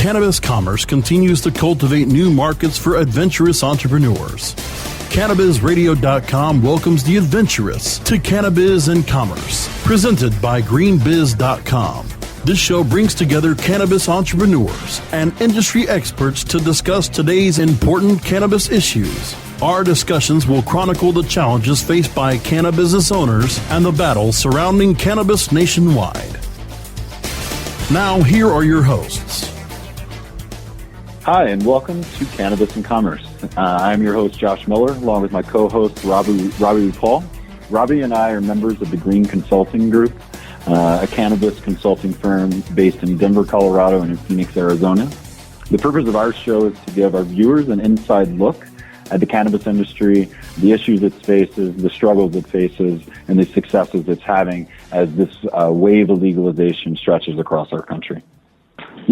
cannabis commerce continues to cultivate new markets for adventurous entrepreneurs. CannabisRadio.com welcomes the adventurous to Cannabis and Commerce, presented by GreenBiz.com. This show brings together cannabis entrepreneurs and industry experts to discuss today's important cannabis issues. Our discussions will chronicle the challenges faced by cannabis business owners and the battle surrounding cannabis nationwide. Now, here are your hosts. Hi, and welcome to Cannabis and Commerce. I'm your host, Josh Miller, along with my co-host, Robbie Paul. Robbie and I are members of the Green Consulting Group, a cannabis consulting firm based in Denver, Colorado, and in Phoenix, Arizona. The purpose of our show is to give our viewers an inside look at the cannabis industry, the issues it faces, the struggles it faces, and the successes it's having as this wave of legalization stretches across our country.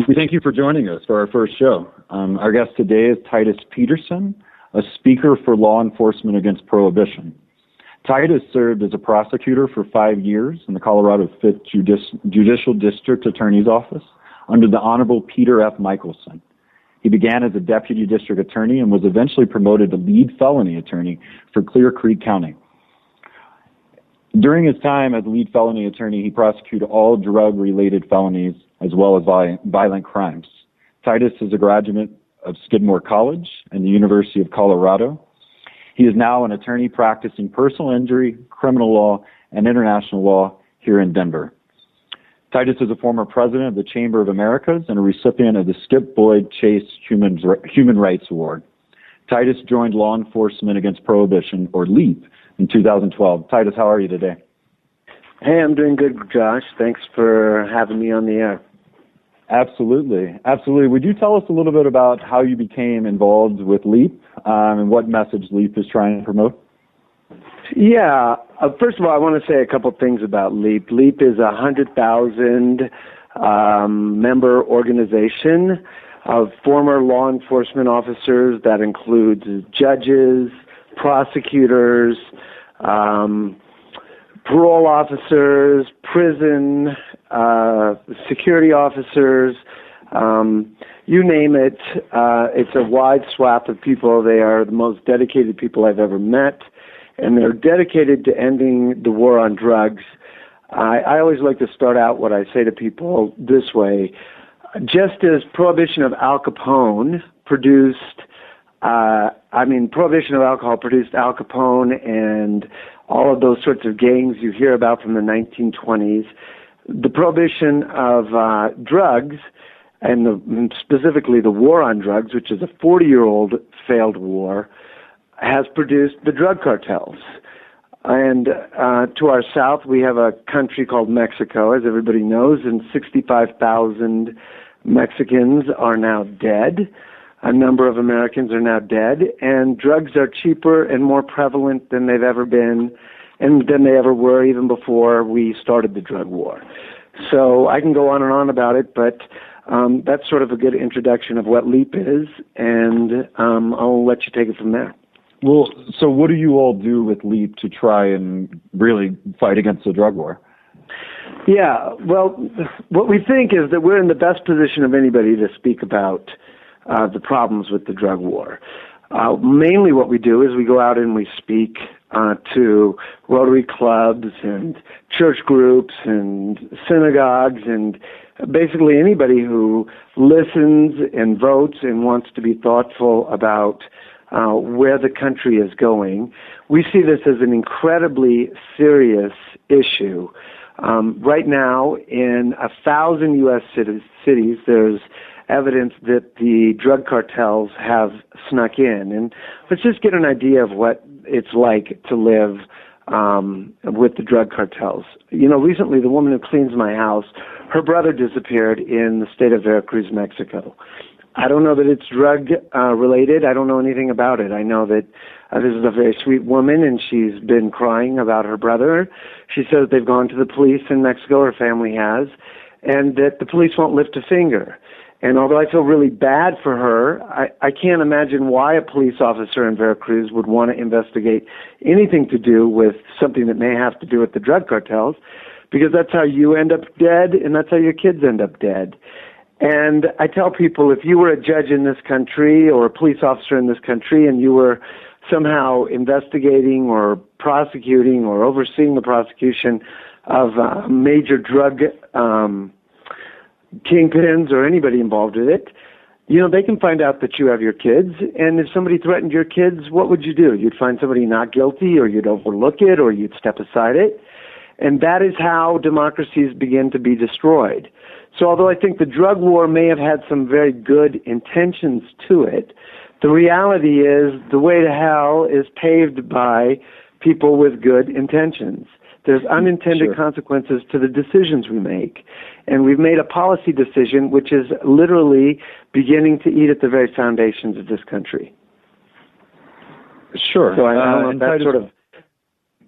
We thank you for joining us for our first show. Our guest today is Titus-Peterson, a speaker for Law Enforcement Against Prohibition. Titus served as a prosecutor for 5 years in the Colorado 5th Judicial District Attorney's Office under the Honorable Peter F. Michelson. He began as a deputy district attorney and was eventually promoted to lead felony attorney for Clear Creek County. During his time as lead felony attorney, he prosecuted all drug-related felonies as well as violent crimes. Titus is a graduate of Skidmore College and the University of Colorado. He is now an attorney practicing personal injury, criminal law, and international law here in Denver. Titus is a former president of the Chamber of Americas and a recipient of the Skip Boyd Chase Human Rights Award. Titus joined Law Enforcement Against Prohibition, or LEAP, in 2012. Titus, how are you today? Hey, I'm doing good, Josh. Thanks for having me on the air. Absolutely. Would you tell us a little bit about how you became involved with LEAP and what message LEAP is trying to promote? Yeah. First of all, I want to say a couple things about LEAP. LEAP is a 100,000 member organization of former law enforcement officers that includes judges, prosecutors, parole officers, prison, security officers, you name it. It's a wide swath of people. They are the most dedicated people I've ever met, and they're dedicated to ending the war on drugs. I always like to start out what I say to people this way. Just as Prohibition of Al Capone produced, Prohibition of alcohol produced Al Capone and all of those sorts of gangs you hear about from the 1920s, the prohibition of drugs, and specifically the war on drugs, which is a 40-year-old failed war, has produced the drug cartels. And to our south, we have a country called Mexico, as everybody knows, and 65,000 Mexicans are now dead. A number of Americans are now dead, and drugs are cheaper and more prevalent than they've ever been, and than they ever were even before we started the drug war. So I can go on and on about it, but that's sort of a good introduction of what LEAP is, and I'll let you take it from there. Well, so what do you all do with LEAP to try and really fight against the drug war? Yeah, well, what we think is that we're in the best position of anybody to speak about the problems with the drug war. Mainly what we do is we go out and we speak to Rotary clubs and church groups and synagogues and basically anybody who listens and votes and wants to be thoughtful about where the country is going. We see this as an incredibly serious issue. Right now, in 1,000 U.S. cities, there's evidence that the drug cartels have snuck in. And let's just get an idea of what it's like to live with the drug cartels. You know, recently the woman who cleans my house, her brother disappeared in the state of Veracruz, Mexico. I don't know that it's drug related. I don't know anything about it. I know that this is a very sweet woman, and she's been crying about her brother. She says they've gone to the police in Mexico, her family has, and that the police won't lift a finger. And although I feel really bad for her, I can't imagine why a police officer in Veracruz would want to investigate anything to do with something that may have to do with the drug cartels, because that's how you end up dead, and that's how your kids end up dead. And I tell people, if you were a judge in this country or a police officer in this country and you were somehow investigating or prosecuting or overseeing the prosecution of major drug kingpins or anybody involved with it, they can find out that you have your kids, and if somebody threatened your kids, what would you do? You'd find somebody not guilty, or you'd overlook it, or you'd step aside it. And that is how democracies begin to be destroyed. So although I think the drug war may have had some very good intentions to it, the reality is the way to hell is paved by people with good intentions. There's unintended consequences to the decisions we make. And we've made a policy decision which is literally beginning to eat at the very foundations of this country. Sure. So I don't know if that sort of...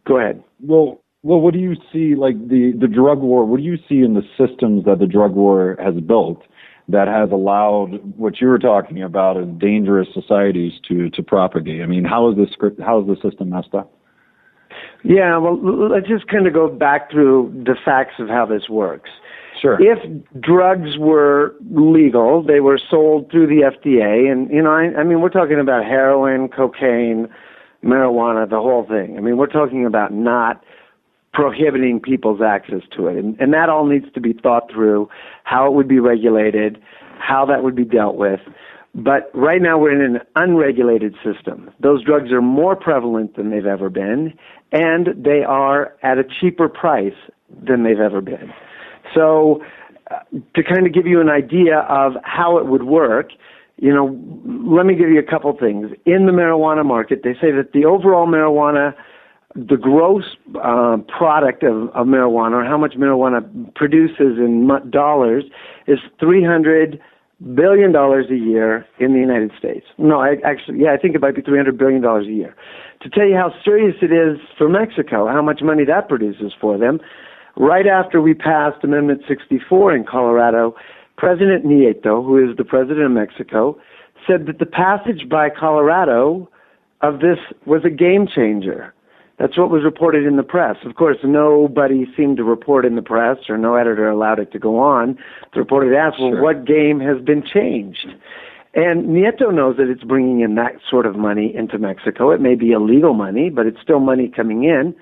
Go ahead. Well, what do you see, like the drug war, what do you see in the systems that the drug war has built that has allowed what you were talking about as dangerous societies to propagate? I mean, how is the system messed up? Yeah, well, let's just kind of go back through the facts of how this works. Sure. If drugs were legal, they were sold through the FDA, and, I mean, we're talking about heroin, cocaine, marijuana, the whole thing. I mean, we're talking about not prohibiting people's access to it. And that all needs to be thought through, how it would be regulated, how that would be dealt with. But right now we're in an unregulated system. Those drugs are more prevalent than they've ever been, and they are at a cheaper price than they've ever been. So to kind of give you an idea of how it would work, let me give you a couple things. In the marijuana market, they say that the overall marijuana, the gross product of marijuana, or how much marijuana produces in dollars, is $300 billion a year in the United States. No, I think it might be $300 billion a year. To tell you how serious it is for Mexico, how much money that produces for them, right after we passed Amendment 64 in Colorado, President Nieto, who is the president of Mexico, said that the passage by Colorado of this was a game changer. That's what was reported in the press. Of course, nobody seemed to report in the press, or no editor allowed it to go on. The reporter asked, well, what game has been changed? And Nieto knows that it's bringing in that sort of money into Mexico. It may be illegal money, but it's still money coming in.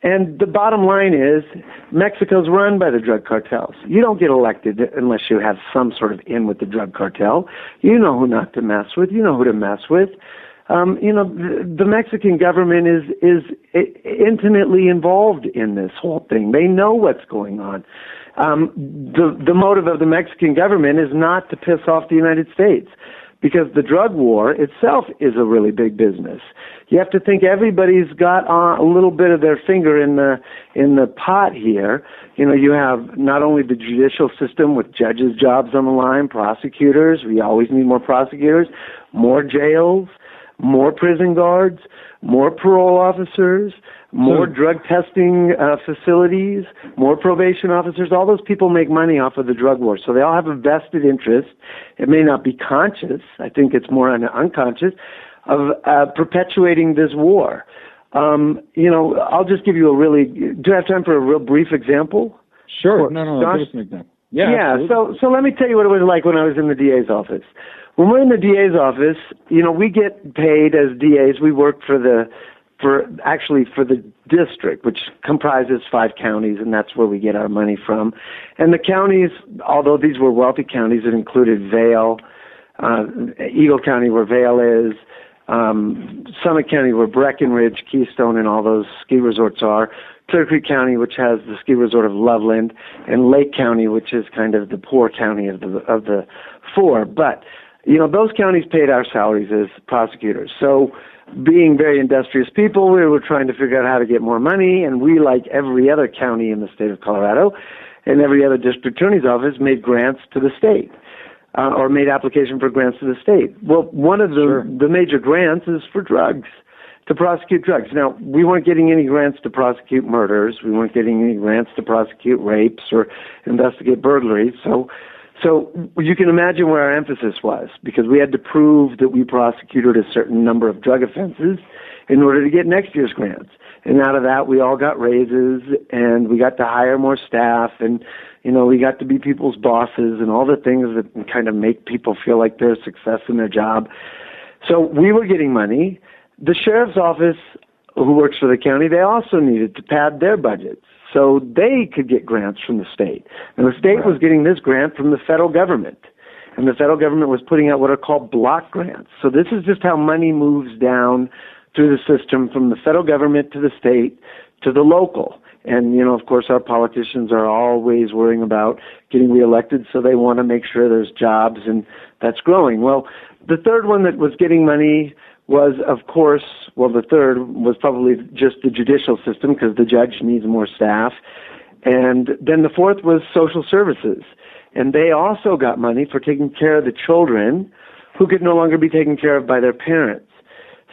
And the bottom line is, Mexico's run by the drug cartels. You don't get elected unless you have some sort of in with the drug cartel. You know who not to mess with. You know who to mess with. The Mexican government is intimately involved in this whole thing. They know what's going on. The motive of the Mexican government is not to piss off the United States, because the drug war itself is a really big business. You have to think everybody's got a little bit of their finger in the pot here. You have not only the judicial system with judges' jobs on the line, prosecutors. We always need more prosecutors, more jails, more prison guards, more parole officers, more drug testing facilities, more probation officers. All those people make money off of the drug war, so they all have a vested interest. It may not be conscious. I think it's more unconscious of perpetuating this war. I'll just give you do I have time for a real brief example? Sure. No, give us an example. Yeah. So let me tell you what it was like when I was in the DA's office. When we're in the DA's office, we get paid as DAs. We work for the district, which comprises 5 counties, and that's where we get our money from. And the counties, although these were wealthy counties, it included Vail, Eagle County, where Vail is, Summit County, where Breckenridge, Keystone, and all those ski resorts are, Clear Creek County, which has the ski resort of Loveland, and Lake County, which is kind of the poor county of the 4. But those counties paid our salaries as prosecutors. So being very industrious people, we were trying to figure out how to get more money, and we, like every other county in the state of Colorado and every other district attorney's office, made grants to the state or made application for grants to the state. Well, one of the major grants is for drugs, to prosecute drugs. Now, we weren't getting any grants to prosecute murders. We weren't getting any grants to prosecute rapes or investigate burglaries. So So you can imagine where our emphasis was, because we had to prove that we prosecuted a certain number of drug offenses in order to get next year's grants. And out of that, we all got raises, and we got to hire more staff, and, we got to be people's bosses and all the things that kind of make people feel like they're a success in their job. So we were getting money. The sheriff's office, who works for the county, they also needed to pad their budgets so they could get grants from the state. And the state was getting this grant from the federal government. And the federal government was putting out what are called block grants. So this is just how money moves down through the system from the federal government to the state to the local. And, of course, our politicians are always worrying about getting reelected, so they want to make sure there's jobs, and that's growing. Well, the third one that was getting money was, of course, the third was probably just the judicial system, because the judge needs more staff. And then the fourth was social services. And they also got money for taking care of the children who could no longer be taken care of by their parents.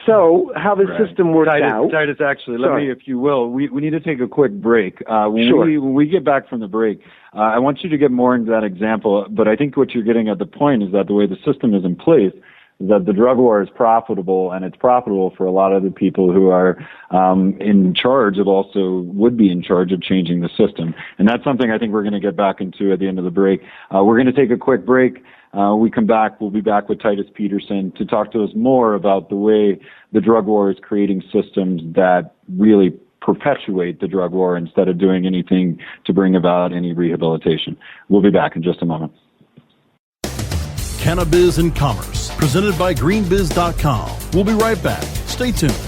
So how the system worked out... Titus, actually, let me, if you will, we need to take a quick break. When we get back from the break, I want you to get more into that example, but I think what you're getting at the point is that the way the system is in place is that the drug war is profitable, and it's profitable for a lot of the people who are in charge of would be in charge of changing the system. And that's something I think we're going to get back into at the end of the break. We're going to take a quick break. We come back, we'll be back with Titus-Peterson to talk to us more about the way the drug war is creating systems that really perpetuate the drug war instead of doing anything to bring about any rehabilitation. We'll be back in just a moment. Cannabis and Commerce, presented by greenbiz.com. We'll be right back. Stay tuned.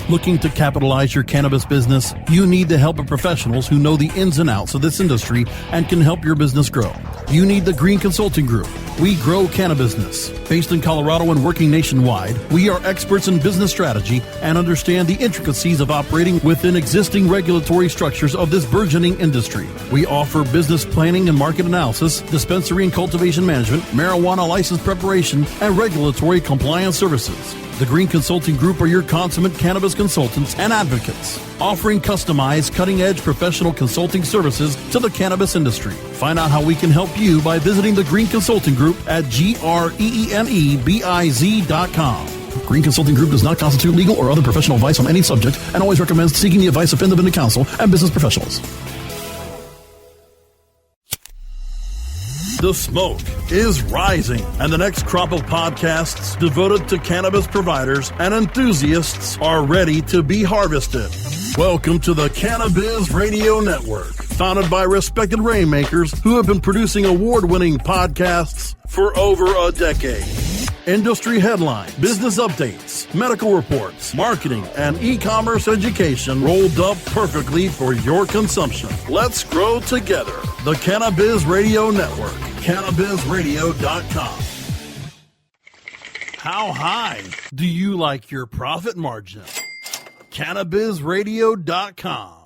Looking to capitalize your cannabis business? You need the help of professionals who know the ins and outs of this industry and can help your business grow. You need the Green Consulting Group. We grow cannabis. Based in Colorado and working nationwide, we are experts in business strategy and understand the intricacies of operating within existing regulatory structures of this burgeoning industry. We offer business planning and market analysis, dispensary and cultivation management, marijuana license preparation, and regulatory compliance services. The Green Consulting Group are your consummate cannabis consultants and advocates, offering customized, cutting-edge professional consulting services to the cannabis industry. Find out how we can help you by visiting the Green Consulting Group at greenebiz.com. Green Consulting Group does not constitute legal or other professional advice on any subject and always recommends seeking the advice of independent counsel and business professionals. The smoke is rising, and the next crop of podcasts devoted to cannabis providers and enthusiasts are ready to be harvested. Welcome to the Cannabis Radio Network, founded by respected rainmakers who have been producing award-winning podcasts for over a decade. Industry headlines, business updates, medical reports, marketing, and e-commerce education rolled up perfectly for your consumption. Let's grow together. The Cannabis Radio Network, CannabisRadio.com. How high do you like your profit margin? CannabisRadio.com.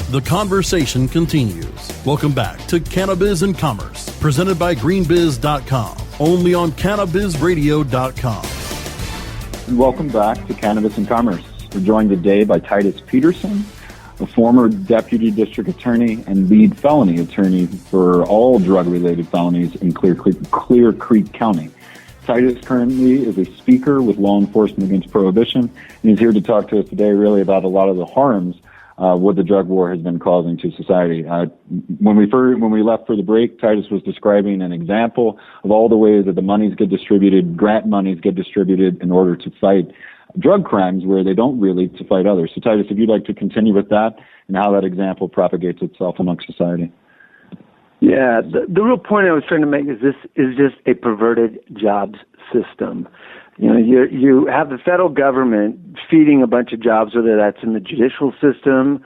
The conversation continues. Welcome back to Cannabis and Commerce, presented by greenbiz.com, only on CannabisRadio.com. And welcome back to Cannabis and Commerce. We're joined today by Titus-Peterson, a former deputy district attorney and lead felony attorney for all drug-related felonies in Clear Creek County. Titus currently is a speaker with Law-Enforcement-Against-Prohibition, and he's here to talk to us today really about a lot of the harms what the drug war has been causing to society. When we left for the break, Titus was describing an example of all the ways that the monies get distributed, grant monies get distributed in order to fight drug crimes where they don't really to fight others. So Titus, if you'd like to continue with that and how that example propagates itself amongst society. Yeah, the real point I was trying to make is this is just a perverted jobs system. You know, you have the federal government feeding a bunch of jobs, whether that's in the judicial system,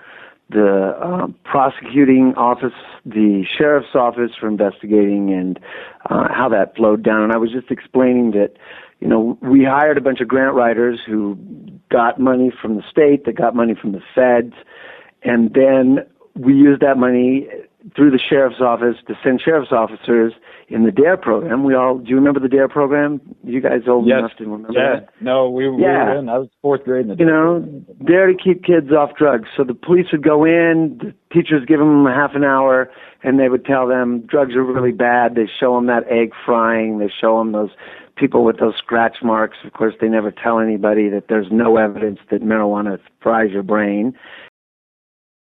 the prosecuting office, the sheriff's office for investigating, and how that flowed down. And I was just explaining that, you know, we hired a bunch of grant writers who got money from the state, that got money from the feds, and then we used that money through the sheriff's office to send sheriff's officers in the DARE program. Do you remember the DARE program? You guys old enough to remember that? No, we were in. I was fourth grade in the DARE to keep kids off drugs. So the police would go in, the teachers give them half an hour, and they would tell them drugs are really bad. They show them that egg frying. They show them those people with those scratch marks. Of course, they never tell anybody that there's no evidence that marijuana fries your brain.